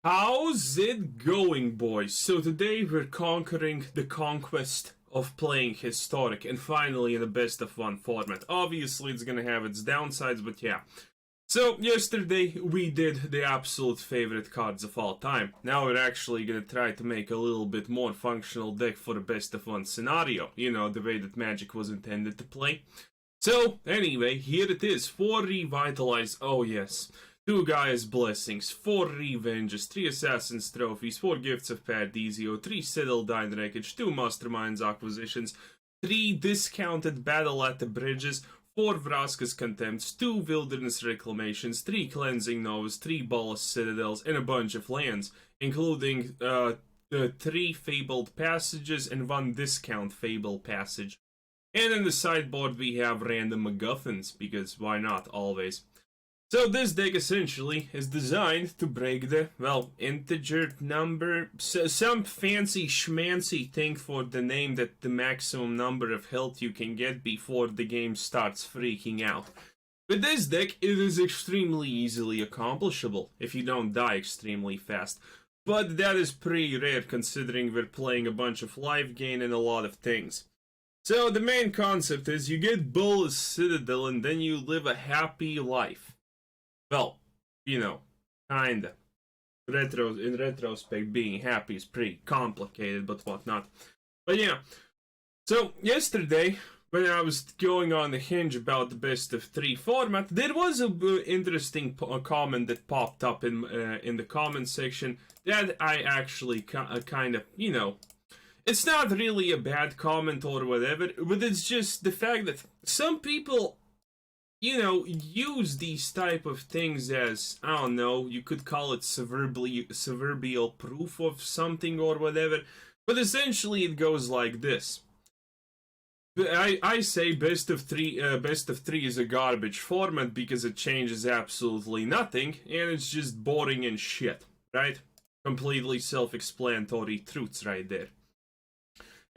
How's it going, boys? So today we're conquering the conquest of playing Historic, and finally in a best of one format. Obviously it's gonna have its downsides, but yeah. So yesterday we did the absolute favorite cards of all time. Now we're actually gonna try to make a little bit more functional deck for the best of one scenario. You know, the way that Magic was intended to play. So anyway, here it is. 4 Revitalize, oh yes. 2 Gaea's Blessings, 4 Revenges, 3 Assassin's Trophies, 4 Gifts of Paradisio, 3 Settle the Wreckage, 2 Mastermind's Acquisitions, 3 Discounted Battle at the Bridges, 4 Vraska's Contempts, 2 Wilderness Reclamations, 3 Cleansing Novas, 3 Bolas Citadels, and a bunch of lands, including 3 Fabled Passages and 1 Discount Fabled Passage. And in the sideboard we have random MacGuffins, because why not, always. So this deck essentially is designed to break the, well, integer number, some fancy schmancy thing for the name that the maximum number of health you can get before the game starts freaking out. With this deck, it is extremely easily accomplishable if you don't die extremely fast. But that is pretty rare considering we're playing a bunch of life gain and a lot of things. So the main concept is you get Bolas Citadel and then you live a happy life. Well, you know, kinda. In retrospect, being happy is pretty complicated, but whatnot. But yeah, so yesterday, when I was going on the hinge about the best of 3 format, there was an interesting comment that popped up in the comment section that I actually kind of, you know, it's not really a bad comment or whatever, but it's just the fact that some people, you know, use these type of things as, I don't know, you could call it proverbial proof of something or whatever, but essentially it goes like this. I say best of three is a garbage format because it changes absolutely nothing, and it's just boring and shit, right? Completely self-explanatory truths right there.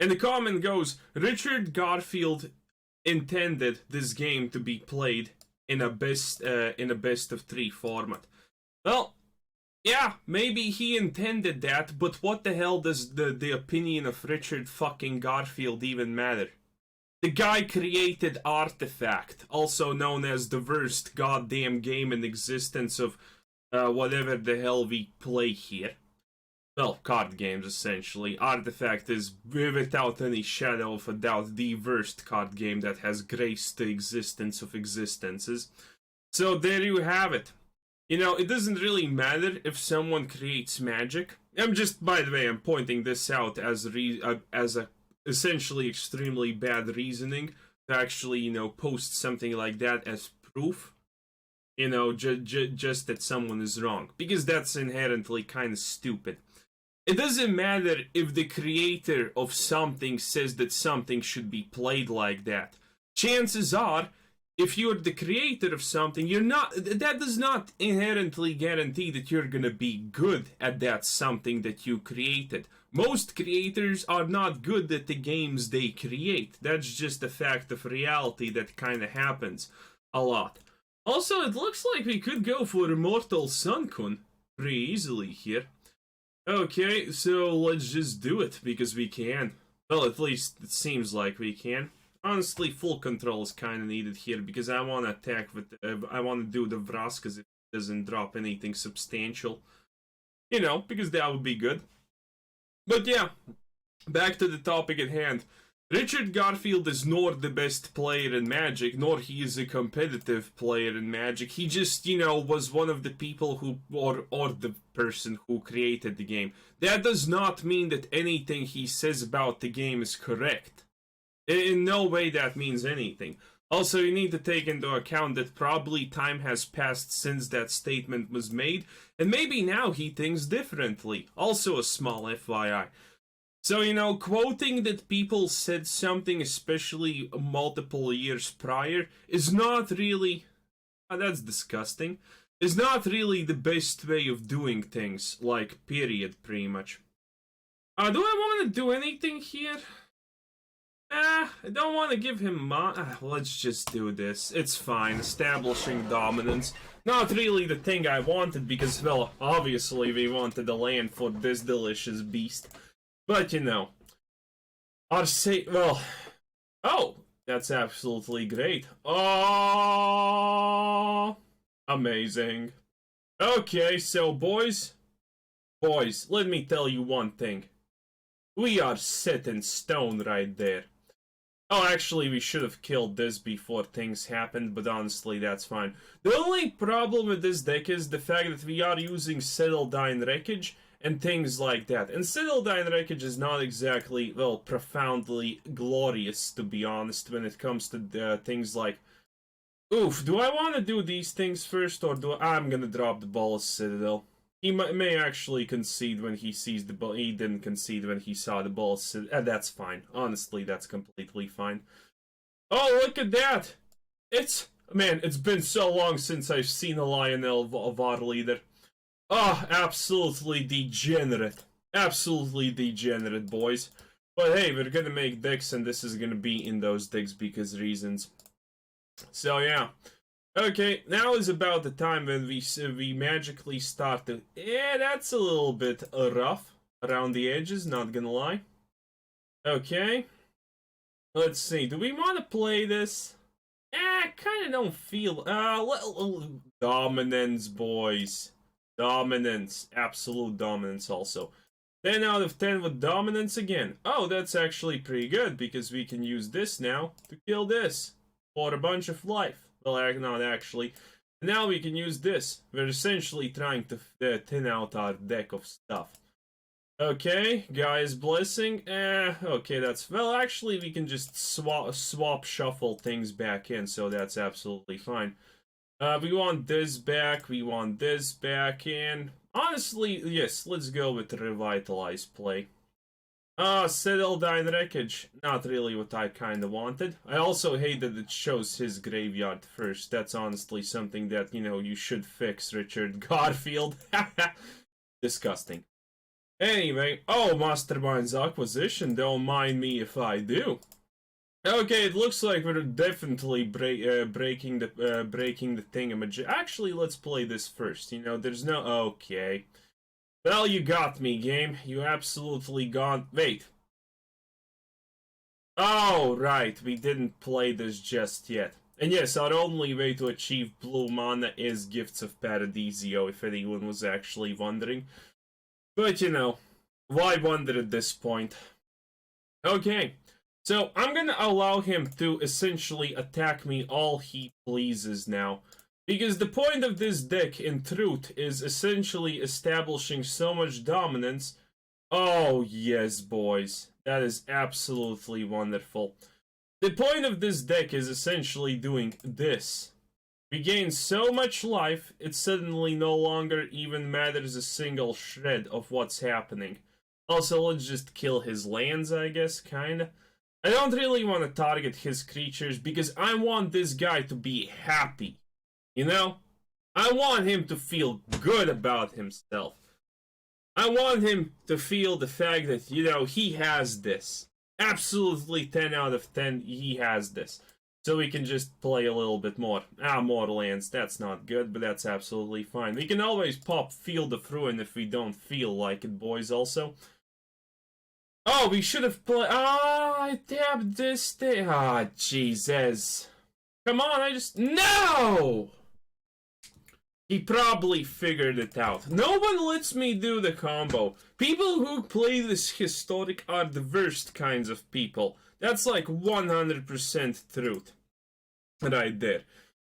And the comment goes, Richard Garfield intended this game to be played in a best of 3 format. Well, yeah, maybe he intended that, but what the hell does the opinion of Richard fucking Garfield even matter? The guy created Artifact, also known as the worst goddamn game in existence of whatever the hell we play here. Well, card games, essentially. Artifact is, without any shadow of a doubt, the worst card game that has graced the existence of existences. So there you have it. You know, it doesn't really matter if someone creates magic. I'm just, by the way, I'm pointing this out as a essentially extremely bad reasoning to actually, you know, post something like that as proof. You know, just that someone is wrong. Because that's inherently kind of stupid. It doesn't matter if the creator of something says that something should be played like that. Chances are, if you're the creator of something, that does not inherently guarantee that you're gonna be good at that something that you created. Most creators are not good at the games they create. That's just a fact of reality that kinda happens a lot. Also, it looks like we could go for Immortal Sun-kun pretty easily here. Okay, so let's just do it, because we can. Well, at least it seems like we can. Honestly, full control is kind of needed here, because I want to attack with, I want to do the Vraskas if it doesn't drop anything substantial. You know, because that would be good. But yeah, back to the topic at hand. Richard Garfield is nor the best player in Magic, nor he is a competitive player in Magic. He just, you know, was one of the people who, or the person who created the game. That does not mean that anything he says about the game is correct. In no way that means anything. Also, you need to take into account that probably time has passed since that statement was made, and maybe now he thinks differently. Also a small FYI. So, you know, quoting that people said something especially multiple years prior is not really, that's disgusting, is not really the best way of doing things, like, period, pretty much. Do I want to do anything here? I don't want to give him let's just do this. It's fine. Establishing dominance. Not really the thing I wanted because, well, obviously we wanted a land for this delicious beast. But, you know. Well... Oh! That's absolutely great. Oh! Amazing. Okay, so boys... Boys, let me tell you one thing. We are set in stone right there. Oh, actually, we should have killed this before things happened, but honestly, that's fine. The only problem with this deck is the fact that we are using Settle the Wreckage and things like that. And Settle the Wreckage is not exactly, well, profoundly glorious, to be honest, when it comes to things like... Oof, do I want to do these things first, or do I'm gonna drop the Bolas Citadel. He may actually concede when he sees the ball. He didn't concede when he saw the ball. That's fine. Honestly, that's completely fine. Oh, look at that! Man, it's been so long since I've seen a Lionel of our leader. Oh, absolutely degenerate. Absolutely degenerate, boys. But hey, we're gonna make decks, and this is gonna be in those decks because reasons. So yeah. Okay, now is about the time when we magically start to... Yeah, that's a little bit rough around the edges, not gonna lie. Okay. Let's see, do we want to play this? I kind of don't feel... Dominance, boys. Dominance. Absolute dominance also. 10 out of 10 with dominance again. Oh, that's actually pretty good, because we can use this now to kill this. For a bunch of life. Well, not actually. Now we can use this. We're essentially trying to thin out our deck of stuff. Okay, Gaea's Blessing. Okay, that's... Well, actually, we can just swap shuffle things back in, so that's absolutely fine. We want this back, we want this back in. Honestly, yes, let's go with the Revitalize play. Settle the Wreckage. Not really what I kinda wanted. I also hate that it shows his graveyard first. That's honestly something that, you know, you should fix, Richard Garfield. Disgusting. Anyway, oh, Mastermind's acquisition. Don't mind me if I do. Okay, it looks like we're definitely breaking the thingamajig. Actually, let's play this first. You know, there's no... Okay. Well, you got me, game. You absolutely got... Wait. Oh, right. We didn't play this just yet. And yes, our only way to achieve blue mana is Gifts of Paradiso, if anyone was actually wondering. But, you know, why wonder at this point? Okay. So, I'm gonna allow him to essentially attack me all he pleases now. Because the point of this deck, in truth, is essentially establishing so much dominance. Oh, yes, boys. That is absolutely wonderful. The point of this deck is essentially doing this. We gain so much life, it suddenly no longer even matters a single shred of what's happening. Also, let's just kill his lands, I guess, kinda. I don't really want to target his creatures, because I want this guy to be happy. You know? I want him to feel good about himself. I want him to feel the fact that, you know, he has this. Absolutely 10 out of 10, he has this. So we can just play a little bit more. More lands, that's not good, but that's absolutely fine. We can always pop Field of Ruin if we don't feel like it, boys, also. Oh, we should have played... I tapped this thing. Jesus. Come on, No! He probably figured it out. No one lets me do the combo. People who play this historic are the worst kinds of people. That's like 100% truth. Right there.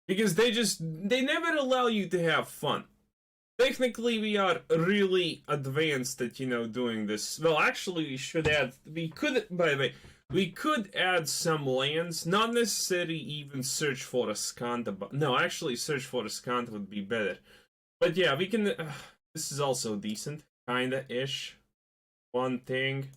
Because they never allow you to have fun. Technically, we are really advanced at, you know, doing this. Well, actually, we could add some lands, not necessarily even search for a Skanta, but no, actually search for a Skanta would be better. But yeah, we can, this is also decent, kinda-ish. One thing.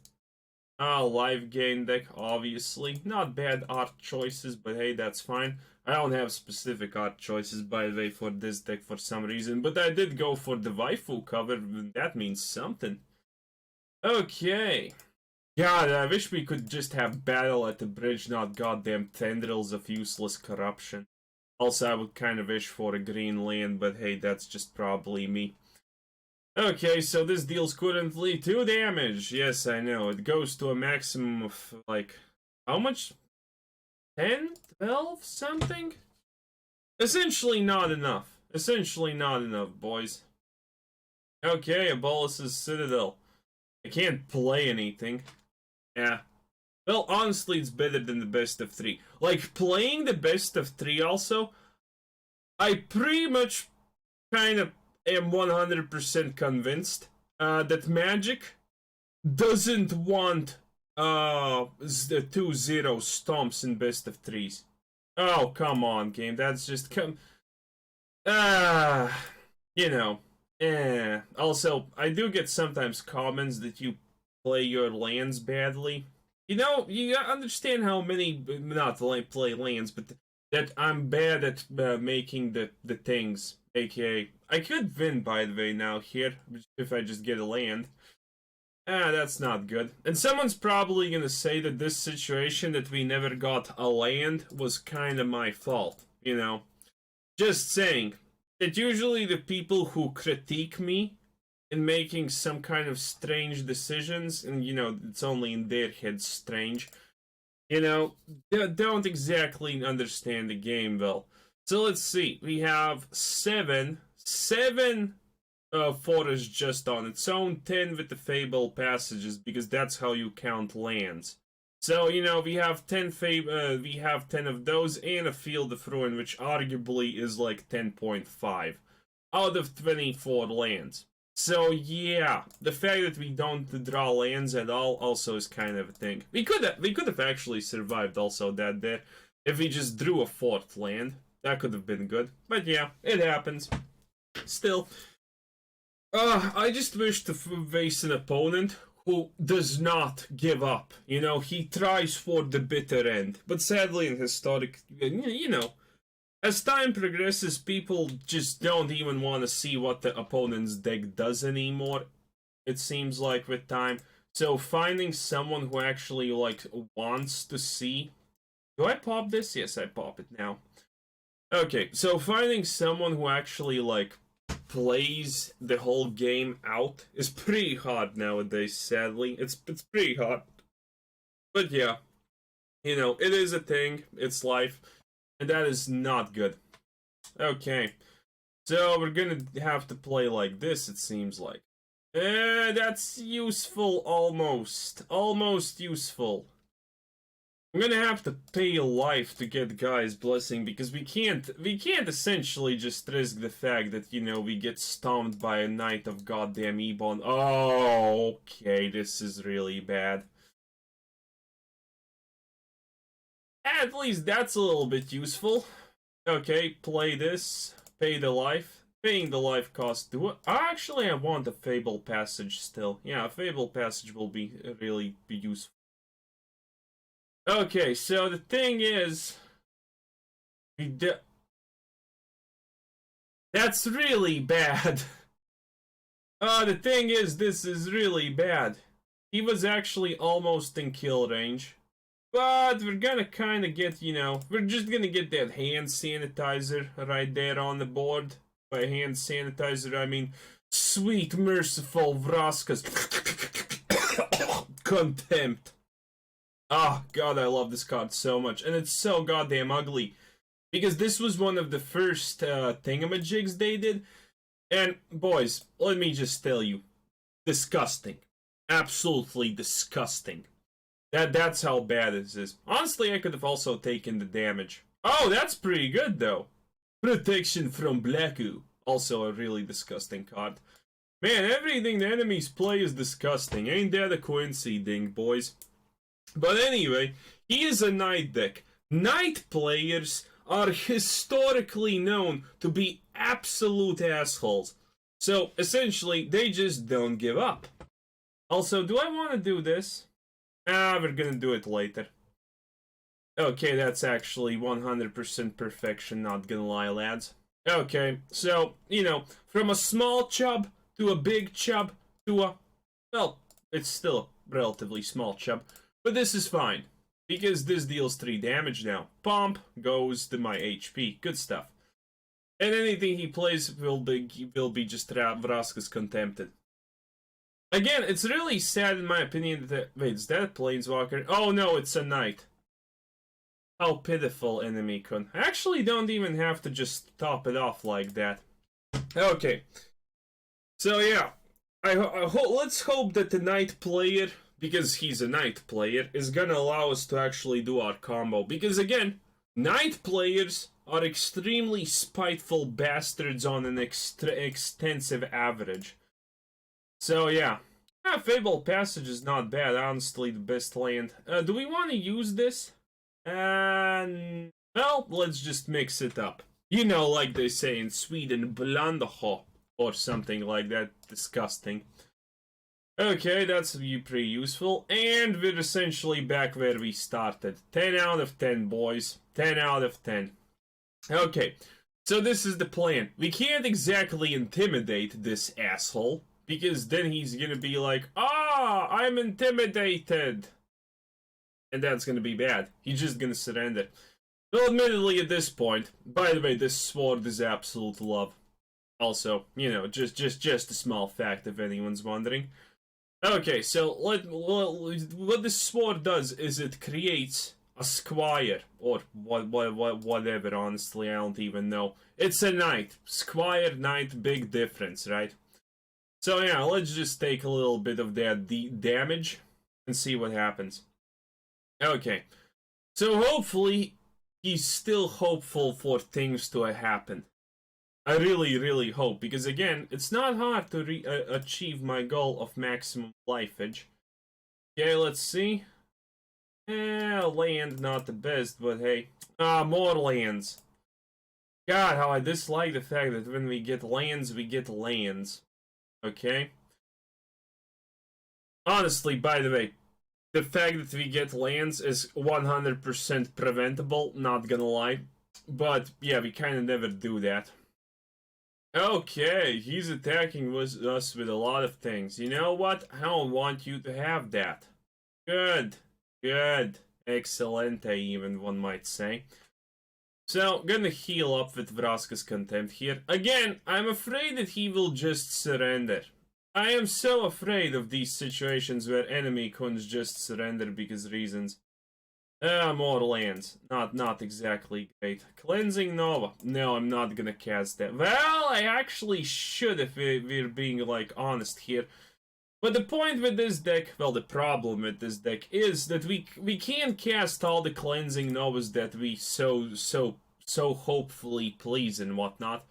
Live gain deck, obviously. Not bad art choices, but hey, that's fine. I don't have specific art choices, by the way, for this deck for some reason, but I did go for the waifu cover, that means something. Okay. God, I wish we could just have battle at the bridge, not goddamn tendrils of useless corruption. Also, I would kind of wish for a green land, but hey, that's just probably me. Okay, so this deals currently 2 damage. Yes, I know. It goes to a maximum of, like, how much? 10? 12? Something? Essentially not enough. Essentially not enough, boys. Okay, a Bolas' Citadel. I can't play anything. Yeah. Well, honestly, it's better than the best of 3. Like, playing the best of 3 also, I pretty much kind of am 100% convinced that Magic doesn't want 2-0 stomps in best of 3s. Oh, come on, game. That's just... you know. Also, I do get sometimes comments that you play your lands badly. You know, you understand how many, not play lands, but that I'm bad at making the things. AKA, I could win, by the way, now here, if I just get a land. That's not good. And someone's probably gonna say that this situation that we never got a land was kind of my fault, you know. Just saying that usually the people who critique me in making some kind of strange decisions, and you know, it's only in their heads strange, you know, they don't exactly understand the game well. So let's see, we have 7 forests just on its own, 10 with the Fabled Passages, because that's how you count lands. So, you know, we have 10 of those and a Field of Ruin, which arguably is like 10.5 out of 24 lands. So yeah, the fact that we don't draw lands at all also is kind of a thing. We could have actually survived also that day if we just drew a 4th land. That could have been good. But yeah, it happens. Still, I just wish to face an opponent who does not give up. You know, he tries for the bitter end. But sadly in Historic, you know, as time progresses, people just don't even want to see what the opponent's deck does anymore, it seems like, with time. So finding someone who actually, like, wants to see... Do I pop this? Yes, I pop it now. Okay, so finding someone who actually, like, plays the whole game out is pretty hard nowadays, sadly. It's pretty hard. But yeah, you know, it is a thing, it's life, and that is not good. Okay, so we're gonna have to play like this, it seems like. That's useful, almost. Almost useful. I'm gonna have to pay a life to get Gaea's Blessing, because we can't essentially just risk the fact that, you know, we get stomped by a Knight of goddamn Ebon. Oh, okay, this is really bad. At least that's a little bit useful. Okay, play this, pay the life. Paying the life cost to it. Actually, I want a Fabled Passage still. Yeah, a Fabled Passage will be really useful. Okay, so the thing is, that's really bad. The thing is, this is really bad. He was actually almost in kill range. But we're gonna kind of get, you know, we're just gonna get that hand sanitizer right there on the board. By hand sanitizer, I mean sweet, merciful Vraska's Contempt. Oh, God, I love this card so much. And it's so goddamn ugly. Because this was one of the first thingamajigs they did. And, boys, let me just tell you. Disgusting. Absolutely disgusting. That's how bad this is. Honestly, I could have also taken the damage. Oh, that's pretty good, though. Protection from Blacku. Also a really disgusting card. Man, everything the enemies play is disgusting. Ain't that a coincidence, boys? But anyway, he is a Knight deck. Knight players are historically known to be absolute assholes. So, essentially, they just don't give up. Also, do I want to do this? We're gonna do it later. Okay, that's actually 100% perfection, not gonna lie, lads. Okay, so, you know, from a small chub to a big chub to a... Well, it's still relatively small chub. But this is fine, because this deals 3 damage now. Pump goes to my HP. Good stuff. And anything he plays will be just Vraska's Contempted. Again, it's really sad in my opinion that... Wait, is that a Planeswalker? Oh no, it's a Knight. How pitiful, enemy con. I actually don't even have to just top it off like that. Okay. So yeah. Let's hope that the Knight player, because he's a Knight player, is gonna allow us to actually do our combo. Because again, Knight players are extremely spiteful bastards on an extensive average. So yeah. Fabled Passage is not bad, honestly the best land. Do we want to use this? Well, let's just mix it up. You know, like they say in Sweden, blandaho, or something like that. Disgusting. Okay, that's pretty useful. And we're essentially back where we started. 10 out of 10, boys. 10 out of 10. Okay, so this is the plan. We can't exactly intimidate this asshole, because then he's gonna be like, ah, I'm intimidated. And that's gonna be bad. He's just gonna surrender. Well, admittedly, at this point, by the way, this sword is absolute love. Also, you know, just a small fact if anyone's wondering. Okay, so what this sword does is it creates a squire, or whatever, honestly, I don't even know. It's a knight. Squire, knight, big difference, right? So yeah, let's just take a little bit of that damage and see what happens. Okay, so hopefully he's still hopeful for things to happen. I really hope, because again, it's not hard to achieve my goal of maximum lifeage. Okay, let's see. Land not the best, but hey. More lands. God, how I dislike the fact that when we get lands, we get lands. Okay? Honestly, by the way, the fact that we get lands is 100% preventable, not gonna lie. But, yeah, we kinda never do that. Okay, he's attacking us with a lot of things. You know what? I don't want you to have that. Good. Good. Excelente, even, one might say. So, gonna heal up with Vraska's Contempt here. Again, I'm afraid that he will just surrender. I am so afraid of these situations where enemy cons just surrender because reasons. More lands. Not exactly great. Cleansing Nova. No, I'm not gonna cast that. Well, I actually should if we're being, like, honest here. But the point with this deck, well, the problem with this deck is that we can't cast all the Cleansing Novas that we so hopefully please and whatnot.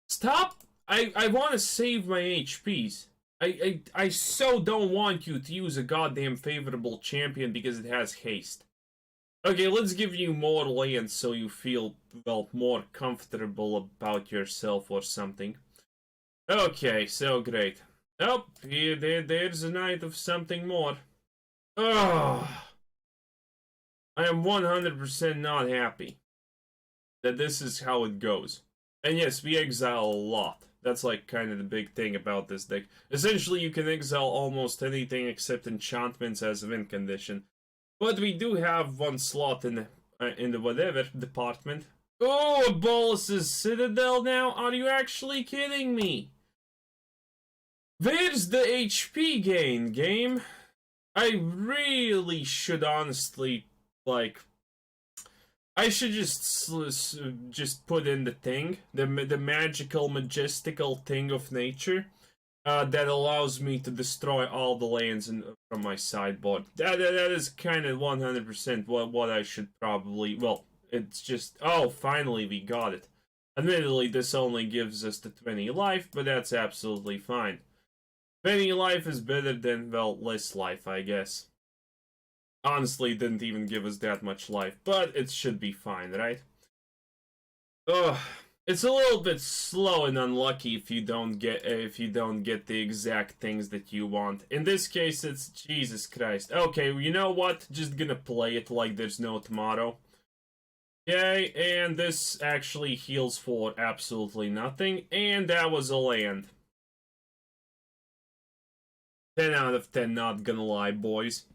Stop! I want to save my HPs. I so don't want you to use a goddamn favorable champion because it has haste. Okay, let's give you more lands so you feel, well, more comfortable about yourself or something. Okay, so great. Oh, there's a knight of something more. Ugh. I am 100% not happy that this is how it goes. And yes, we exile a lot. That's like kind of the big thing about this deck. Essentially, you can exile almost anything except enchantments as a win condition. But we do have one slot in the whatever department. Oh, Bolas' Citadel now? Are you actually kidding me? There's the HP gain, game. I really should honestly, like... I should just put in the thing. The magical, majestical thing of nature. That allows me to destroy all the lands from my sideboard. That is kind of 100% what I should probably... Well, it's just... Oh, finally we got it. Admittedly, this only gives us the 20 life, but that's absolutely fine. 20 life is better than, well, less life, I guess. Honestly, it didn't even give us that much life, but it should be fine, right? Ugh. It's a little bit slow and unlucky if you don't get the exact things that you want. In this case, it's Jesus Christ. Okay, you know what? Just gonna play it like there's no tomorrow. Okay, and this actually heals for absolutely nothing, and that was a land. 10 out of 10, not gonna lie, boys.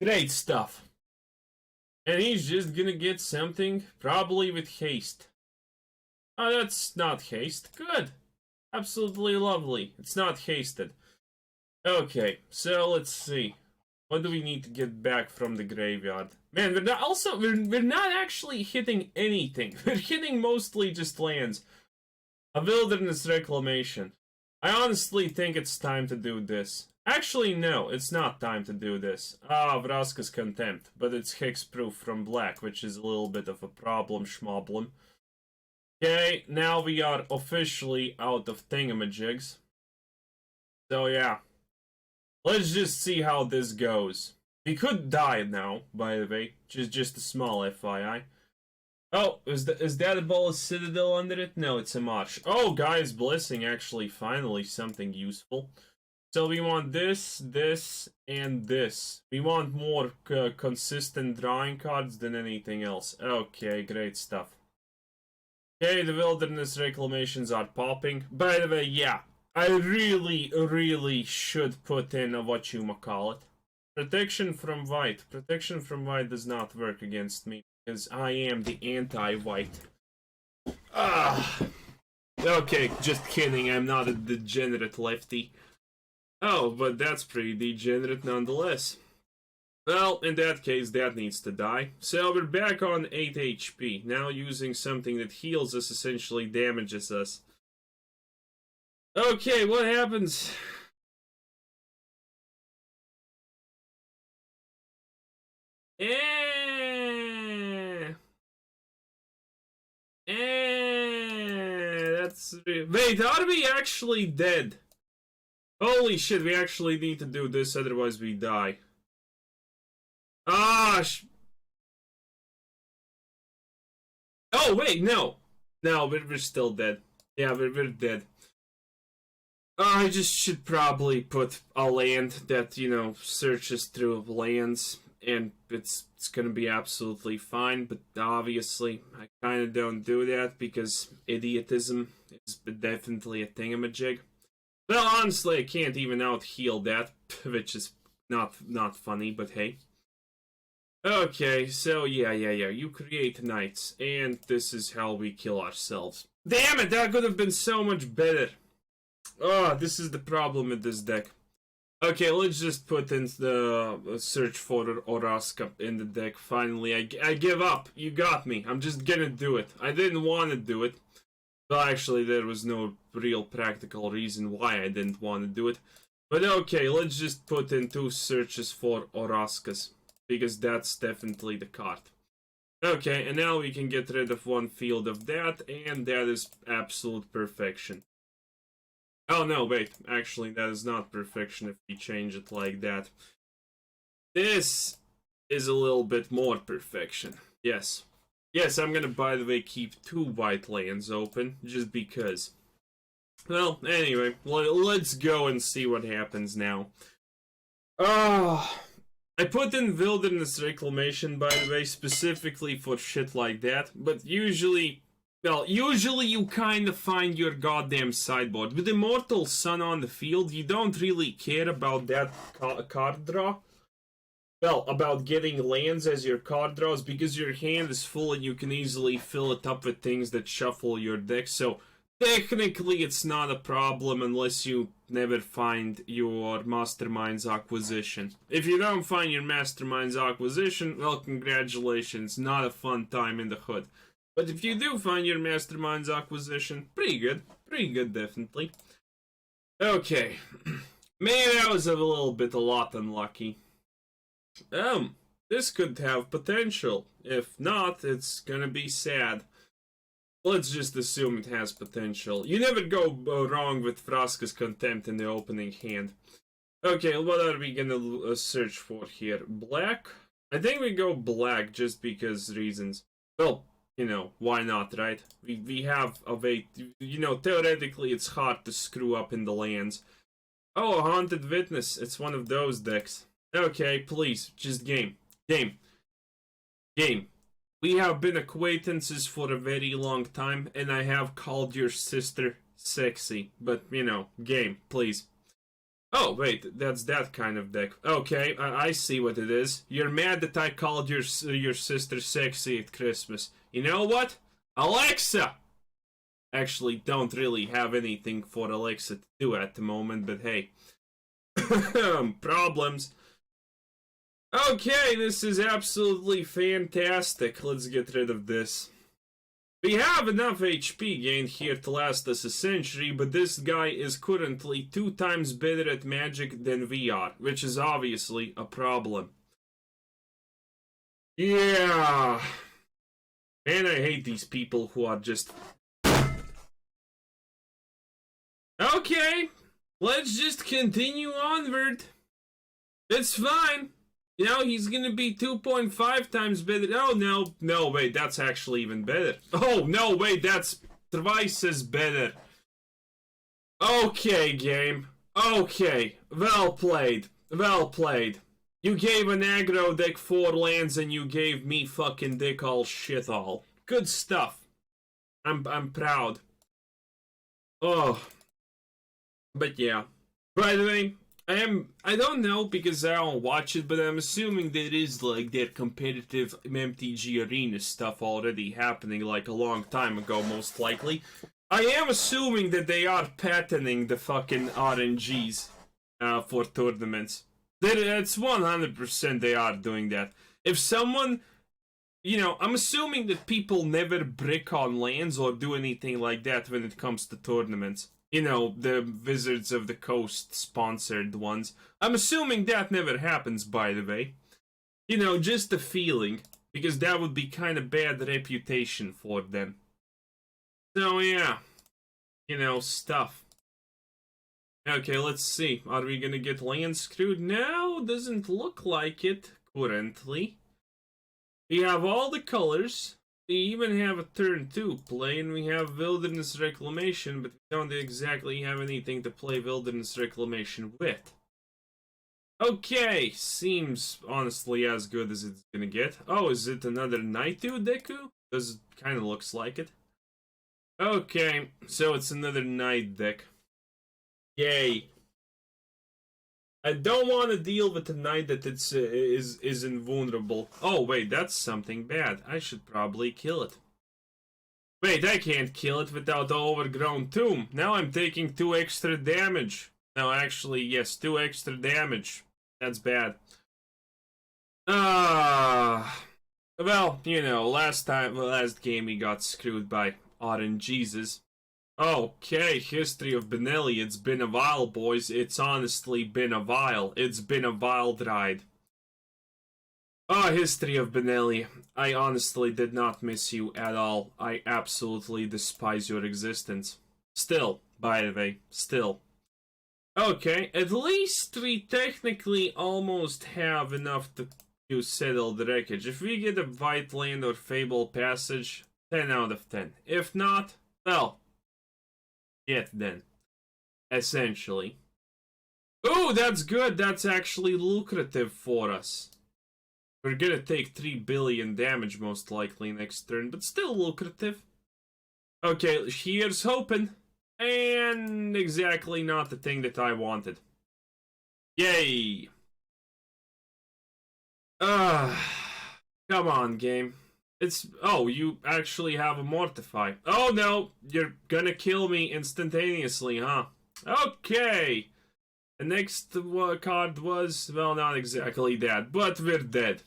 Great stuff. And he's just gonna get something, probably with haste. Oh, that's not haste. Good. Absolutely lovely. It's not hasted. Okay, so let's see. What do we need to get back from the graveyard? Man, we're not actually hitting anything. We're hitting mostly just lands. A Wilderness Reclamation. I honestly think it's time to do this. Actually, no, it's not time to do this. Vraska's Contempt, but it's hexproof from black, which is a little bit of a problem, schmoblem. Okay, now we are officially out of thingamajigs. So yeah. Let's just see how this goes. We could die now, by the way. Just a small FYI. Oh, is that a Bolas Citadel under it? No, it's a March. Oh, Gaia's Blessing, actually, finally something useful. So we want this, this, and this. We want more consistent drawing cards than anything else. Okay, great stuff. Okay, the Wilderness Reclamations are popping. By the way, yeah, I really should put in a whatchamacallit. Protection from white. Protection from white does not work against me, because I am the anti-white. Okay, just kidding, I'm not a degenerate lefty. Oh, but that's pretty degenerate nonetheless. Well, in that case, that needs to die. So we're back on 8 HP, now using something that heals us, essentially damages us. Okay, what happens? That's... Wait, are we actually dead? Holy shit, we actually need to do this, otherwise we die. Oh, wait, no. No, we're still dead. Yeah, we're dead. I just should probably put a land that, you know, searches through lands, and it's gonna be absolutely fine, but obviously I kinda don't do that because idiotism is definitely a thingamajig. Well, honestly, I can't even out-heal that, which is not funny, but hey. Okay, so yeah, you create knights, and this is how we kill ourselves. Damn it, that could have been so much better. Oh, this is the problem with this deck. Okay, let's just put in the search for Orazca in the deck. Finally, I give up. You got me. I'm just gonna do it. I didn't want to do it. Well, actually, there was no real practical reason why I didn't want to do it. But okay, let's just put in 2 searches for Orazcas, because that's definitely the card. Okay, and now we can get rid of 1 field of that, and that is absolute perfection. Oh no, wait, actually that is not perfection if we change it like that. This is a little bit more perfection, yes. Yes, I'm gonna, by the way, keep 2 white lands open, just because. Well, anyway, let's go and see what happens now. I put in Wilderness Reclamation, by the way, specifically for shit like that, but usually... Well, usually you kind of find your goddamn sideboard. With Immortal Sun on the field, you don't really care about that card draw. Well, about getting lands as your card draws, because your hand is full and you can easily fill it up with things that shuffle your deck. So, technically it's not a problem unless you never find your Mastermind's Acquisition. If you don't find your Mastermind's Acquisition, well, congratulations, not a fun time in the hood. But if you do find your Mastermind's Acquisition, pretty good, definitely. Okay, maybe I was a lot unlucky. This could have potential. If not, it's gonna be sad. Let's just assume it has potential. You never go wrong with Vraska's Contempt in the opening hand. Okay, what are we gonna search for here? Black? I think we go black just because reasons. Well, you know, why not, right? We have a way, you know, theoretically it's hard to screw up in the lands. Oh, a Haunted Witness, it's one of those decks. Okay, please, just game. Game. We have been acquaintances for a very long time, and I have called your sister sexy, but, you know, game, please. Oh, wait, that's that kind of deck. Okay, I see what it is. You're mad that I called your sister sexy at Christmas. You know what? Alexa! Actually, don't really have anything for Alexa to do at the moment, but hey. Problems. Okay, this is absolutely fantastic. Let's get rid of this. We have enough HP gained here to last us a century, but this guy is currently 2 times better at magic than we are, which is obviously a problem. Yeah. And I hate these people who are just... Okay, let's just continue onward. It's fine. You know, he's gonna be 2.5 times better. Oh, no, wait, that's actually even better. Oh, no, wait, that's twice as better. Okay, game. Okay, well played. Well played. You gave an aggro deck 4 lands and you gave me fucking dick all shit all. Good stuff. I'm proud. Oh. But yeah. By the way, I don't know because I don't watch it, but I'm assuming there is like that competitive MTG arena stuff already happening like a long time ago, most likely. I am assuming that they are patenting the fucking RNGs for tournaments. It's 100% they are doing that. If someone, you know, I'm assuming that people never brick on lands or do anything like that when it comes to tournaments. You know, the Wizards of the Coast sponsored ones. I'm assuming that never happens, by the way. You know, just a feeling. Because that would be kind of bad reputation for them. So, yeah. You know, stuff. Okay, let's see. Are we gonna get land screwed? No, doesn't look like it currently. We have all the colors. We even have a turn 2 play, and we have Wilderness Reclamation, but we don't exactly have anything to play Wilderness Reclamation with. Okay, seems honestly as good as it's gonna get. Oh, is it another Naitu Deku? Because it kind of looks like it. Okay, so it's another Night deck. Yay. I don't want to deal with a knight that is invulnerable. Oh, wait, that's something bad. I should probably kill it. Wait, I can't kill it without the Overgrown Tomb. Now I'm taking 2 extra damage. No, actually, yes, 2 extra damage. That's bad. Well, you know, last game we got screwed by RNGs. Okay, history of Benelli. It's been a while, boys. It's honestly been a while. It's been a wild ride. Oh, history of Benelli. I honestly did not miss you at all. I absolutely despise your existence. Still, by the way, still. Okay, at least we technically almost have enough to settle the wreckage. If we get a white land or Fabled Passage, 10 out of 10. If not, well... yet then, essentially. Oh, that's good. That's actually lucrative for us. We're gonna take 3 billion damage most likely next turn, but still lucrative. Okay, here's hoping. And exactly not the thing that I wanted. Yay! Come on, game. It's... oh, you actually have a Mortify. Oh no, you're gonna kill me instantaneously, huh? Okay! The next card was... well, not exactly that, but we're dead.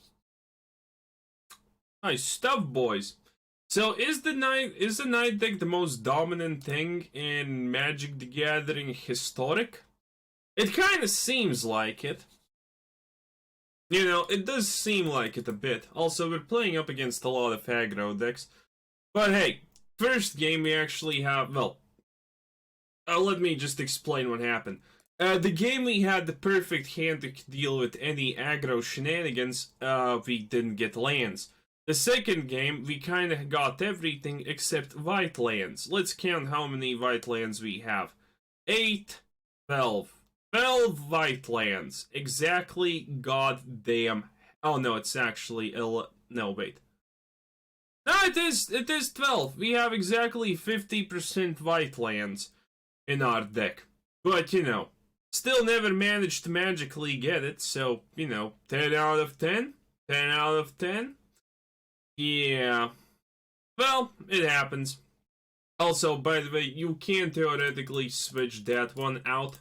Nice stuff, boys. So, is the Night deck the most dominant thing in Magic the Gathering Historic? It kinda seems like it. You know, it does seem like it a bit. Also, we're playing up against a lot of aggro decks. But hey, first game we actually have... well, let me just explain what happened. The game we had the perfect hand to deal with any aggro shenanigans, we didn't get lands. The second game, we kinda got everything except white lands. Let's count how many white lands we have. 8, 12. 12 white lands. Exactly goddamn... oh no, it's actually... no, wait. No, it is 12. We have exactly 50% white lands in our deck. But, you know, Still never managed to magically get it, so, 10 out of 10? 10 out of 10? Yeah. Well, it happens. Also, by the way, you can theoretically switch that one out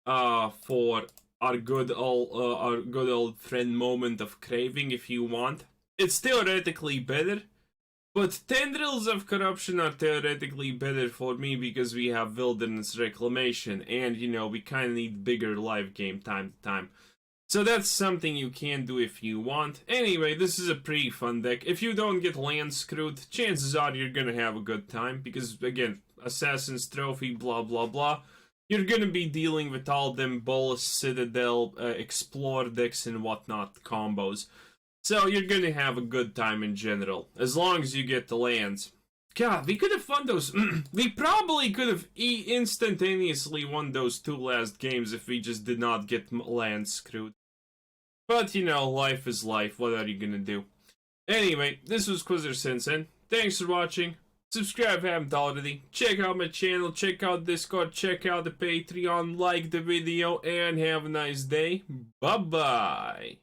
for our good old friend Moment of Craving if you want. It's theoretically better, but Tendrils of Corruption are theoretically better for me because we have Wilderness Reclamation, and, we kind of need bigger live game time to time. So that's something you can do if you want. Anyway, this is a pretty fun deck. If you don't get land screwed, chances are you're gonna have a good time, because, again, Assassin's Trophy, blah blah blah. You're gonna be dealing with all them Bolas, Citadel, Explore decks and whatnot combos. So you're gonna have a good time in general, as long as you get the lands. God, we could have won those. We probably could have instantaneously won those 2 last games if we just did not get land screwed. But, life is life. What are you gonna do? Anyway, this was Quizzer Sensen. Thanks for watching. Subscribe if you haven't already. Check out my channel. Check out Discord. Check out the Patreon. Like the video. And have a nice day. Bye-bye.